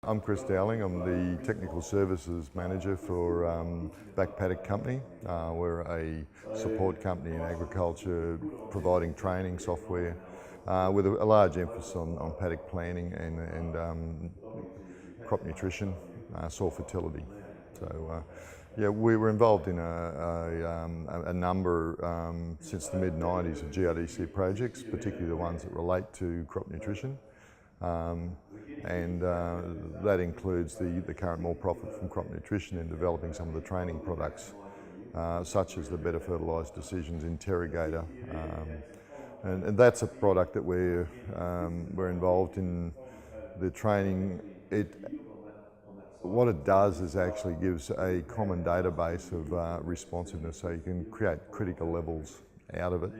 I'm Chris Dowling. I'm the Technical Services Manager for Back Paddock Company. We're a support company in agriculture, providing training software with a large emphasis on paddock planning and crop nutrition, soil fertility. So yeah, we were involved in a number since the mid-90s of GRDC projects, particularly the ones that relate to crop nutrition. That includes the current more profit from crop nutrition in developing some of the training products, such as the Better Fertiliser Decisions interrogator. And that's a product that we're involved in the training. What it does is actually gives a common database of responsiveness, so you can create critical levels out of it,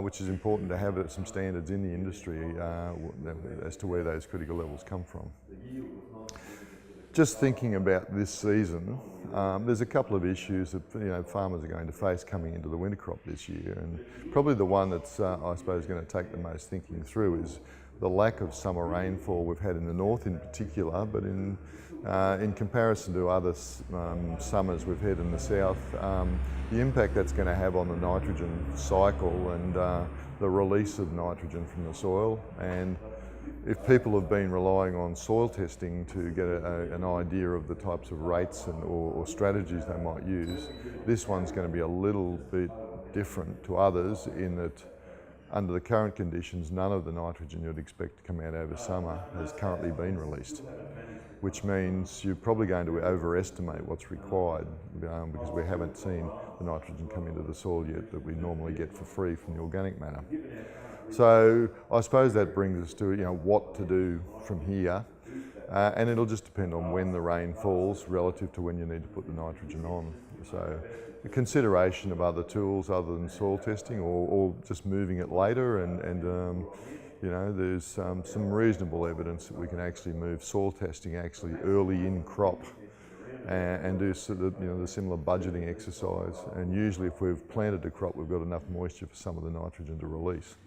which is important to have some standards in the industry as to where those critical levels come from. Just thinking about this season, there's a couple of issues that farmers are going to face coming into the winter crop this year, and probably the one that's I suppose going to take the most thinking through is the lack of summer rainfall we've had in the north in particular, but in comparison to other summers we've had in the south, the impact that's going to have on the nitrogen cycle and the release of nitrogen from the soil. And if people have been relying on soil testing to get an idea of the types of rates or strategies they might use, this one's going to be a little bit different to others in that under the current conditions, none of the nitrogen you'd expect to come out over summer has currently been released, which means you're probably going to overestimate what's required because we haven't seen the nitrogen come into the soil yet that we normally get for free from the organic matter. So I suppose that brings us to what to do from here, and it'll just depend on when the rain falls relative to when you need to put the nitrogen on. So the consideration of other tools other than soil testing or just moving it later, and there's some reasonable evidence that we can actually move soil testing actually early in crop and do the similar budgeting exercise. And usually if we've planted a crop, we've got enough moisture for some of the nitrogen to release.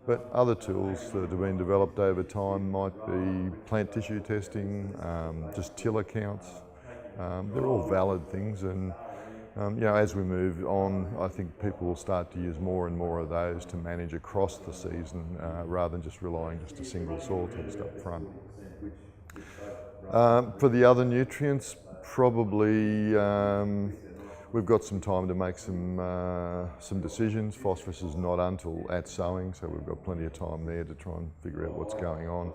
But other tools that have been developed over time might be plant tissue testing, just tiller counts. They're all valid things, and as we move on, I think people will start to use more and more of those to manage across the season rather than just relying just a single soil test up front. For the other nutrients, probably we've got some time to make some decisions. Phosphorus is not until at sowing, so we've got plenty of time there to try and figure out what's going on.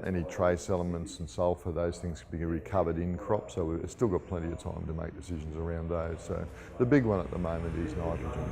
Any trace elements and sulphur, those things can be recovered in crop, so we've still got plenty of time to make decisions around those. So the big one at the moment is nitrogen.